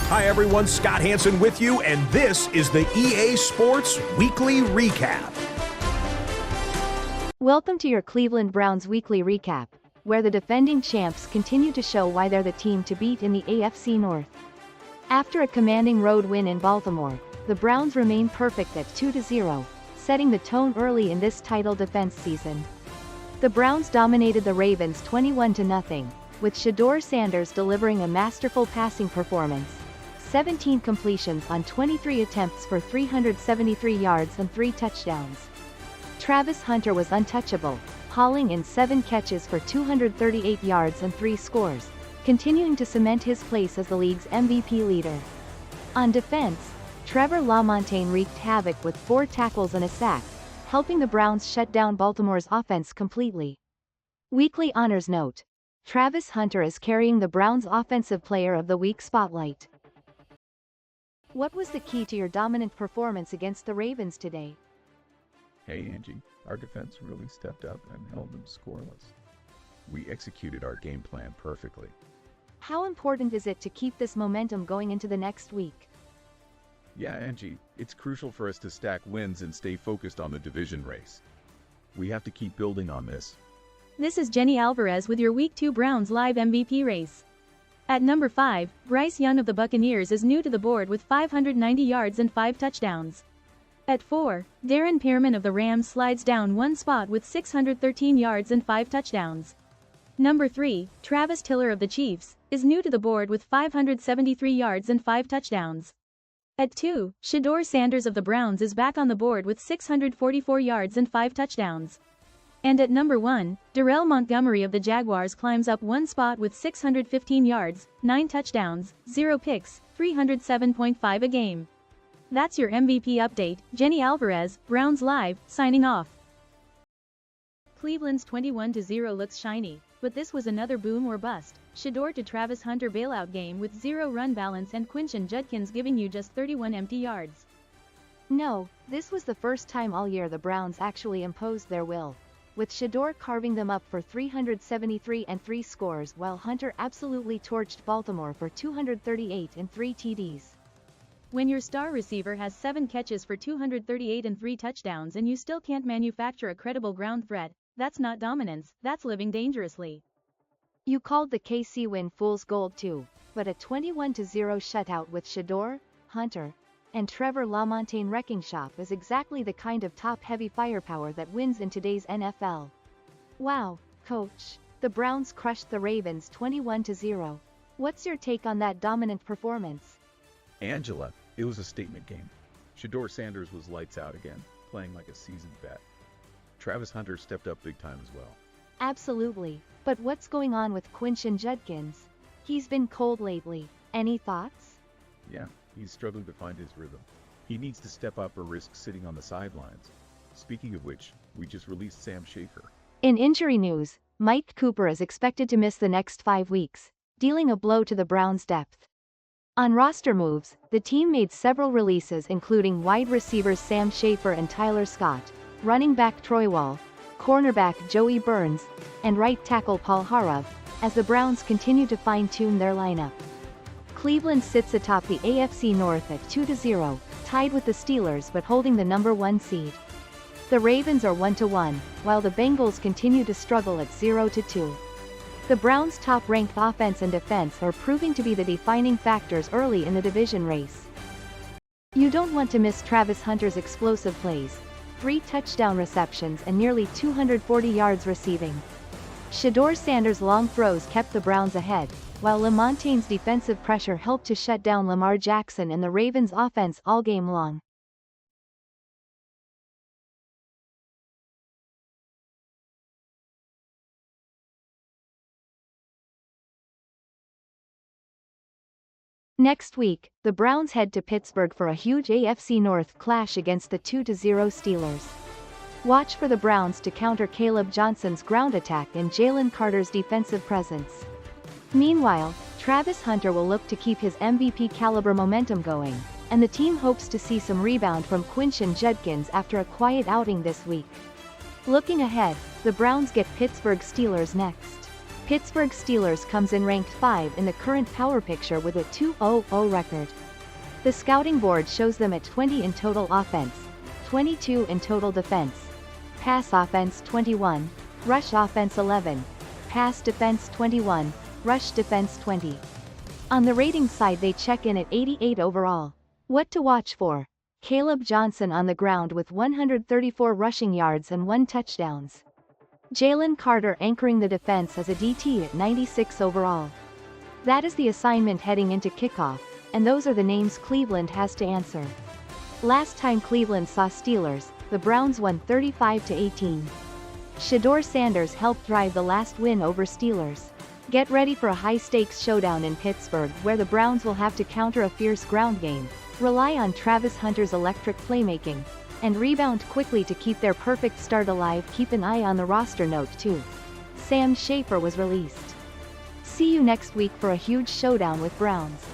Hi everyone, Scott Hansen with you, and this is the EA Sports Weekly Recap. Welcome to your Cleveland Browns Weekly Recap, where the defending champs continue to show why they're the team to beat in the AFC North. After a commanding road win in Baltimore, the Browns remain perfect at 2-0, setting the tone early in this title defense season. The Browns dominated the Ravens 21-0, with Shedeur Sanders delivering a masterful passing performance. 17 completions on 23 attempts for 373 yards and 3 touchdowns. Travis Hunter was untouchable, hauling in 7 catches for 238 yards and 3 scores, continuing to cement his place as the league's MVP leader. On defense, Trevor Lamontagne wreaked havoc with 4 tackles and a sack, helping the Browns shut down Baltimore's offense completely. Weekly Honors Note: Travis Hunter is carrying the Browns' Offensive Player of the Week spotlight. What was the key to your dominant performance against the Ravens today? Hey Angie, our defense really stepped up and held them scoreless. We executed our game plan perfectly. How important is it to keep this momentum going into the next week? Yeah, Angie, it's crucial for us to stack wins and stay focused on the division race. We have to keep building on this. This is Jenny Alvarez with your Week 2 Browns Live MVP race. At number 5, Bryce Young of the Buccaneers is new to the board with 590 yards and 5 touchdowns. At 4, Darren Pearman of the Rams slides down 1 spot with 613 yards and 5 touchdowns. Number 3, Travis Tiller of the Chiefs, is new to the board with 573 yards and 5 touchdowns. At 2, Shedeur Sanders of the Browns is back on the board with 644 yards and 5 touchdowns. And at number 1, Darrell Montgomery of the Jaguars climbs up 1 spot with 615 yards, 9 touchdowns, 0 picks, 307.5 a game. That's your MVP update. Jenny Alvarez, Browns Live, signing off. Cleveland's 21-0 looks shiny, but this was another boom or bust. Shedeur to Travis Hunter bailout game with 0 run balance and Quinshon Judkins giving you just 31 empty yards. No, this was the first time all year the Browns actually imposed their will, with Shedeur carving them up for 373 and 3 scores while Hunter absolutely torched Baltimore for 238 and 3 TDs. When your star receiver has 7 catches for 238 and 3 touchdowns and you still can't manufacture a credible ground threat, that's not dominance, that's living dangerously. You called the KC win fool's gold too, but a 21-0 shutout with Shedeur, Hunter, and Trevor Lamontagne wrecking shop is exactly the kind of top-heavy firepower that wins in today's NFL. Wow, coach, the Browns crushed the Ravens 21-0. What's your take on that dominant performance? Angela, it was a statement game. Shedeur Sanders was lights out again, playing like a seasoned vet. Travis Hunter stepped up big time as well. Absolutely, but what's going on with Quinshon Judkins? He's been cold lately. Any thoughts? Yeah, he's struggling to find his rhythm. He needs to step up or risk sitting on the sidelines. Speaking of which, we just released Sam Schaefer. In injury news, Mike Cooper is expected to miss the next 5 weeks, dealing a blow to the Browns' depth. On roster moves, the team made several releases including wide receivers Sam Schaefer and Tyler Scott, running back Troy Wall, cornerback Joey Burns, and right tackle Paul Harov, as the Browns continue to fine-tune their lineup. Cleveland sits atop the AFC North at 2-0, tied with the Steelers but holding the number 1 seed. The Ravens are 1-1, while the Bengals continue to struggle at 0-2. The Browns' top-ranked offense and defense are proving to be the defining factors early in the division race. You don't want to miss Travis Hunter's explosive plays, 3 touchdown receptions and nearly 240 yards receiving. Shedeur Sanders' long throws kept the Browns ahead, while Lamontagne's defensive pressure helped to shut down Lamar Jackson and the Ravens' offense all game long. Next week, the Browns head to Pittsburgh for a huge AFC North clash against the 2-0 Steelers. Watch for the Browns to counter Caleb Johnson's ground attack and Jalen Carter's defensive presence. Meanwhile, Travis Hunter will look to keep his MVP caliber momentum going, and the team hopes to see some rebound from Quinshon Judkins after a quiet outing this week. Looking ahead, the Browns get Pittsburgh Steelers next. Pittsburgh Steelers comes in ranked 5 in the current power picture with a 2-0-0 record. The scouting board shows them at 20 in total offense, 22 in total defense, pass offense 21, rush offense 11, pass defense 21, rush defense 20. On the rating side they check in at 88 overall. What to watch for? Caleb Johnson on the ground with 134 rushing yards and 1 touchdowns. Jalen Carter anchoring the defense as a DT at 96 overall. That is the assignment heading into kickoff, and those are the names Cleveland has to answer. Last time Cleveland saw Steelers, the Browns won 35-18. Shedeur Sanders helped drive the last win over Steelers. Get ready for a high-stakes showdown in Pittsburgh where the Browns will have to counter a fierce ground game, rely on Travis Hunter's electric playmaking, and rebound quickly to keep their perfect start alive. Keep an eye on the roster note too. Sam Schaefer was released. See you next week for a huge showdown with Browns.